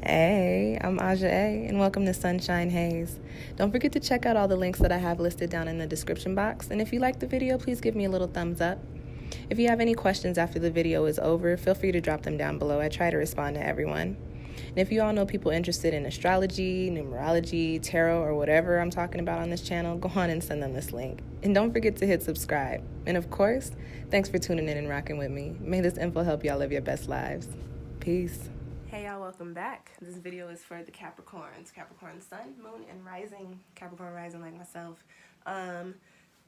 Hey, I'm Aja A, and welcome to Sunshine Haze. Don't forget to check out all the links that I have listed down in the description box, and if you like the video, please give me a little thumbs up. If you have any questions after the video is over, feel free to drop them down below. I try to respond to everyone. And if you all know people interested in astrology, numerology, tarot, or whatever I'm talking about on this channel, go on and send them this link. And don't forget to hit subscribe. And of course, thanks for tuning in and rocking with me. May this info help y'all live your best lives. Peace. Hey y'all, welcome back. This video is for the Capricorns. Capricorn Sun, Moon, and Rising. Capricorn Rising like myself.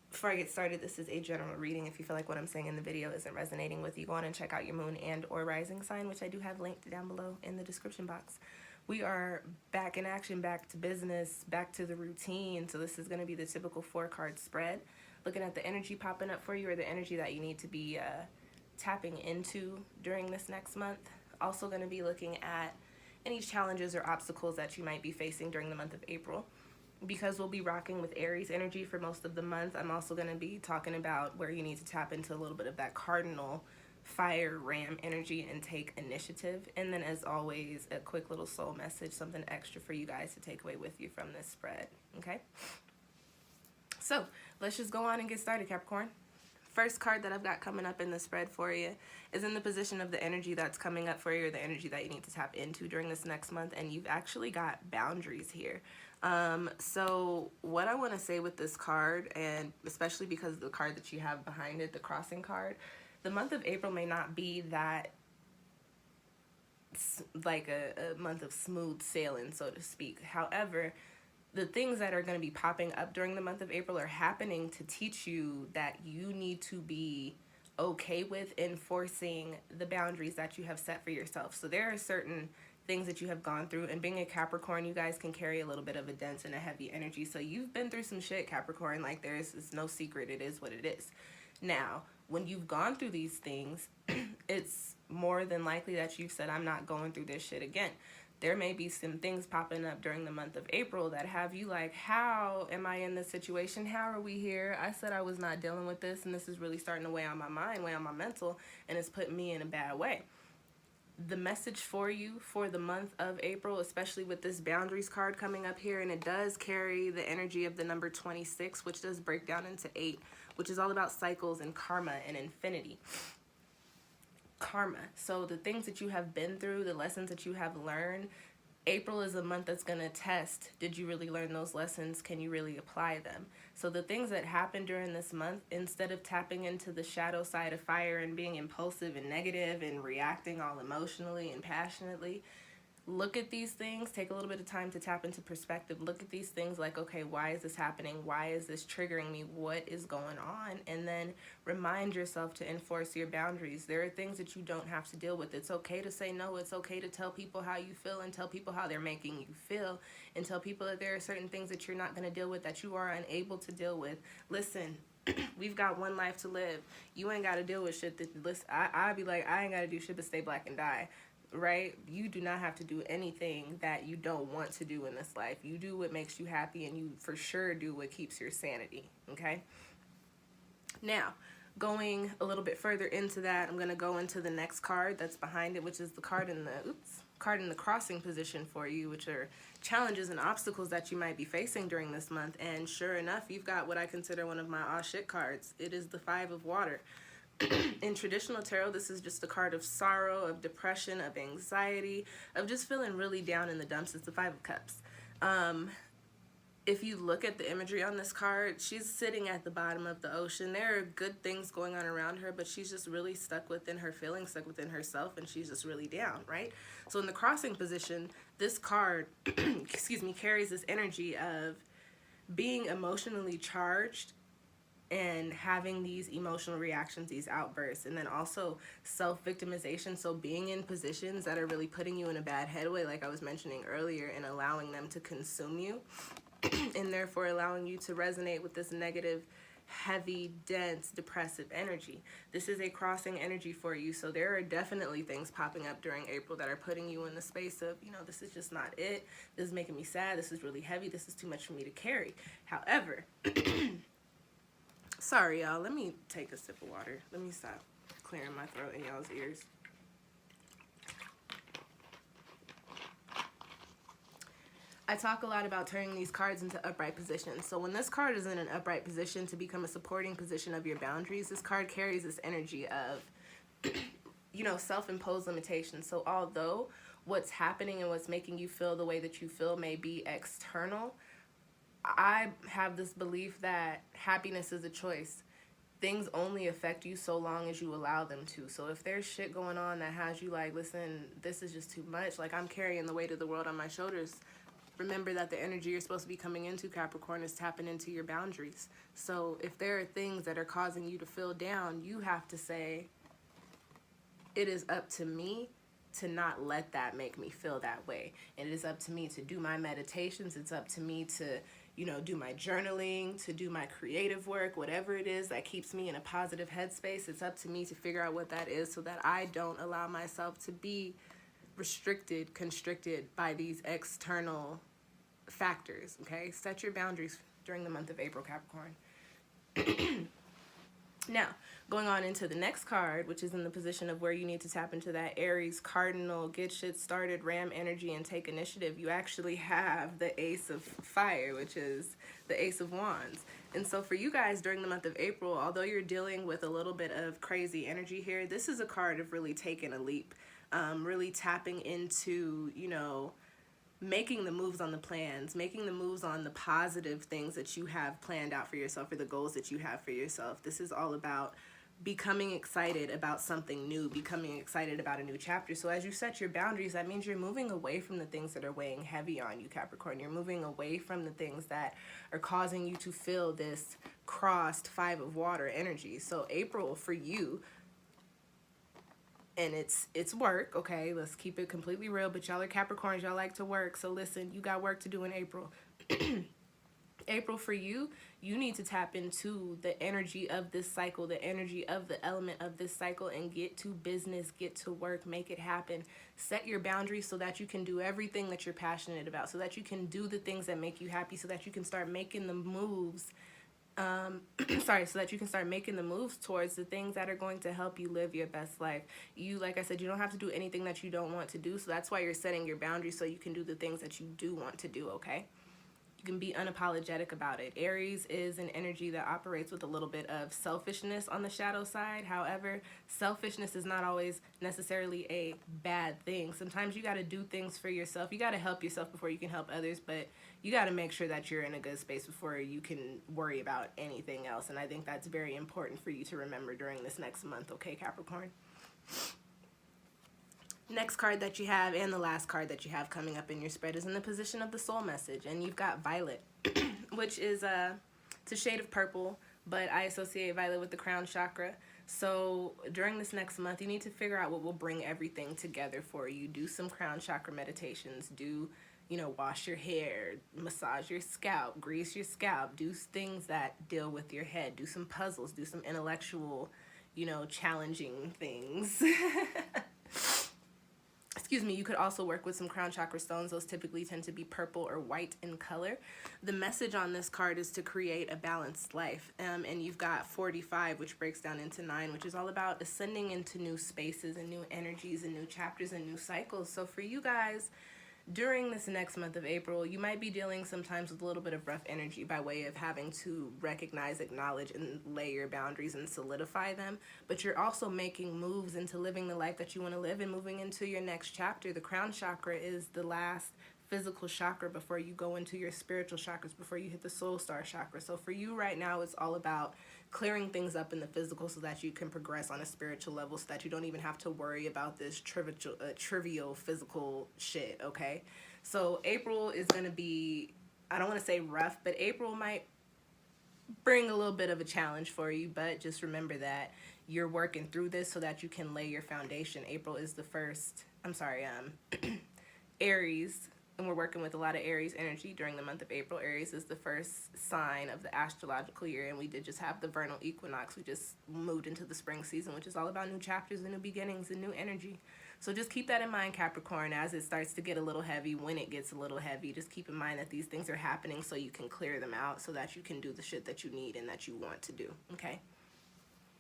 Before I get started, this is a general reading. If you feel like what I'm saying in the video isn't resonating with you, go on and check out your Moon and or Rising sign, which I do have linked down below in the description box. We are back in action, back to business, back to the routine. So this is going to be the typical 4-card spread. Looking at the energy popping up for you, or the energy that you need to be tapping into during this next month. Also going to be looking at any challenges or obstacles that you might be facing during the month of April. Because we'll be rocking with Aries energy for most of the month, I'm also going to be talking about where you need to tap into a little bit of that cardinal fire ram energy and take initiative. And then as always, a quick little soul message, something extra for you guys to take away with you from this spread. Okay? So let's just go on and get started, Capricorn. First card that I've got coming up in the spread for you is in the position of the energy that's coming up for you, or the energy that you need to tap into during this next month, and you've actually got boundaries here. So what I want to say with this card, and especially because of the card that you have behind it, the crossing card, the month of April may not be that like a month of smooth sailing, so to speak. However, the things that are going to be popping up during the month of April are happening to teach you that you need to be okay with enforcing the boundaries that you have set for yourself. So there are certain things that you have gone through, and being a Capricorn, you guys can carry a little bit of a dense and a heavy energy. So you've been through some shit, Capricorn. Like it's no secret. It is what it is. Now, when you've gone through these things, it's more than likely that you've said, I'm not going through this shit again. There may be some things popping up during the month of April that have you like, how am I in this situation? How are we here? I said I was not dealing with this, and this is really starting to weigh on my mind, weigh on my mental, and it's putting me in a bad way. The message for you for the month of April, especially with this boundaries card coming up here, and it does carry the energy of the number 26, which does break down into 8, which is all about cycles and karma and infinity. Karma. So the things that you have been through, the lessons that you have learned, April is a month that's going to test, did you really learn those lessons? Can you really apply them? So the things that happen during this month, instead of tapping into the shadow side of fire and being impulsive and negative and reacting all emotionally and passionately, look at these things, take a little bit of time to tap into perspective. Look at these things like, okay, why is this happening? Why is this triggering me? What is going on? And then remind yourself to enforce your boundaries. There are things that you don't have to deal with. It's okay to say no. It's okay to tell people how you feel and tell people how they're making you feel, and tell people that there are certain things that you're not going to deal with, that you are unable to deal with. Listen, we've got one life to live. You ain't got to deal with shit that, listen, I'd be like, I ain't got to do shit but stay black and die. Right? You do not have to do anything that you don't want to do in this life. You do what makes you happy, and you for sure do what keeps your sanity. Okay? Now, going a little bit further into that, I'm going to go into the next card that's behind it, which is the card in the crossing position for you, which are challenges and obstacles that you might be facing during this month. And sure enough, you've got what I consider one of my aw shit cards. It is the 5 of water. In traditional tarot, this is just a card of sorrow, of depression, of anxiety, of just feeling really down in the dumps. It's the 5 of Cups. If you look at the imagery on this card, she's sitting at the bottom of the ocean. There are good things going on around her, but she's just really stuck within her feelings, stuck within herself, and she's just really down, right? So in the crossing position, this card, excuse me, carries this energy of being emotionally charged and having these emotional reactions, these outbursts, and then also self-victimization. So being in positions that are really putting you in a bad headway, like I was mentioning earlier, and allowing them to consume you, and therefore allowing you to resonate with this negative, heavy, dense, depressive energy. This is a crossing energy for you, so there are definitely things popping up during April that are putting you in the space of, you know, this is just not it. This is making me sad. This is really heavy. This is too much for me to carry. However, sorry, y'all. Let me take a sip of water. Let me stop clearing my throat in y'all's ears. I talk a lot about turning these cards into upright positions. So when this card is in an upright position to become a supporting position of your boundaries, this card carries this energy of, self-imposed limitations. So although what's happening and what's making you feel the way that you feel may be external, I have this belief that happiness is a choice. Things only affect you so long as you allow them to. So if there's shit going on that has you like, listen, this is just too much, like I'm carrying the weight of the world on my shoulders, remember that the energy you're supposed to be coming into, Capricorn, is tapping into your boundaries. So if there are things that are causing you to feel down, you have to say, it is up to me to not let that make me feel that way. And it is up to me to do my meditations. It's up to me to, do my journaling, to do my creative work, whatever it is that keeps me in a positive headspace. It's up to me to figure out what that is so that I don't allow myself to be restricted, constricted by these external factors, okay? Set your boundaries during the month of April, Capricorn. Now, going on into the next card, which is in the position of where you need to tap into that Aries cardinal, get shit started, ram energy, and take initiative, you actually have the Ace of Fire, which is the Ace of Wands. And so for you guys during the month of April, although you're dealing with a little bit of crazy energy here, this is a card of really taking a leap, really tapping into, making the moves on the plans, making the moves on the positive things that you have planned out for yourself or the goals that you have for yourself. This is all about becoming excited about something new, becoming excited about a new chapter. So as you set your boundaries, that means you're moving away from the things that are weighing heavy on you, Capricorn. You're moving away from the things that are causing you to feel this crossed 5 of water energy. So April for you, and it's work, okay? Let's keep it completely real, but y'all are Capricorns, y'all like to work. So listen, you got work to do in April. April for you, you need to tap into the energy of this cycle, the energy of the element of this cycle, and get to business, get to work, make it happen. Set your boundaries so that you can do everything that you're passionate about, so that you can do the things that make you happy, so that you can start making the moves so that you can start making the moves towards the things that are going to help you live your best life. You, like I said, you don't have to do anything that you don't want to do. So that's why you're setting your boundaries so you can do the things that you do want to do, okay? You can be unapologetic about it. Aries is an energy that operates with a little bit of selfishness on the shadow side. However, selfishness is not always necessarily a bad thing. Sometimes you got to do things for yourself. You got to help yourself before you can help others, but you got to make sure that you're in a good space before you can worry about anything else. And I think that's very important for you to remember during this next month, okay, Capricorn? Next card that you have, and the last card that you have coming up in your spread, is in the position of the soul message, and you've got Violet, which is it's a shade of purple, but I associate Violet with the crown chakra. So during this next month, you need to figure out what will bring everything together for you. Do some crown chakra meditations. Do, wash your hair, massage your scalp, grease your scalp. Do things that deal with your head. Do some puzzles. Do some intellectual, challenging things. Excuse me, you could also work with some crown chakra stones. Those typically tend to be purple or white in color. The message on this card is to create a balanced life. And you've got 45, which breaks down into 9, which is all about ascending into new spaces and new energies and new chapters and new cycles. So for you guys, during this next month of April, you might be dealing sometimes with a little bit of rough energy by way of having to recognize, acknowledge, and lay your boundaries and solidify them. But you're also making moves into living the life that you want to live and moving into your next chapter. The crown chakra is the last physical chakra before you go into your spiritual chakras, before you hit the soul star chakra. So for you right now, it's all about clearing things up in the physical so that you can progress on a spiritual level, so that you don't even have to worry about this trivial physical shit, okay? So April is going to be, I don't want to say rough, but April might bring a little bit of a challenge for you, but just remember that you're working through this so that you can lay your foundation. April is the first, Aries, and we're working with a lot of Aries energy during the month of April. Aries is the first sign of the astrological year, and we did just have the vernal equinox. We just moved into the spring season, which is all about new chapters and new beginnings and new energy. So just keep that in mind, Capricorn, as it starts to get a little heavy. When it gets a little heavy, just keep in mind that these things are happening so you can clear them out, so that you can do the shit that you need and that you want to do, okay?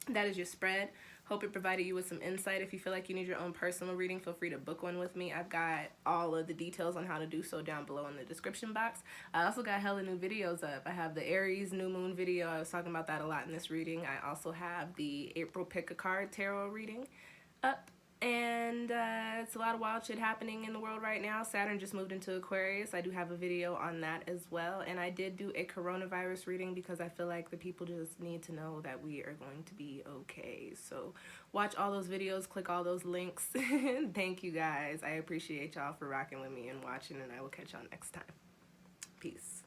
That is your spread. Hope it provided you with some insight. If you feel like you need your own personal reading, feel free to book one with me. I've got all of the details on how to do so down below in the description box. I also got hella new videos up. I have the Aries new moon video. I was talking about that a lot in this reading. I also have the April pick a card tarot reading up. And it's a lot of wild shit happening in the world right now. Saturn just moved into Aquarius. I do have a video on that as well. And I did do a coronavirus reading because I feel like the people just need to know that we are going to be okay. So watch all those videos, click all those links. Thank you guys. I appreciate y'all for rocking with me and watching, and I will catch y'all next time. Peace.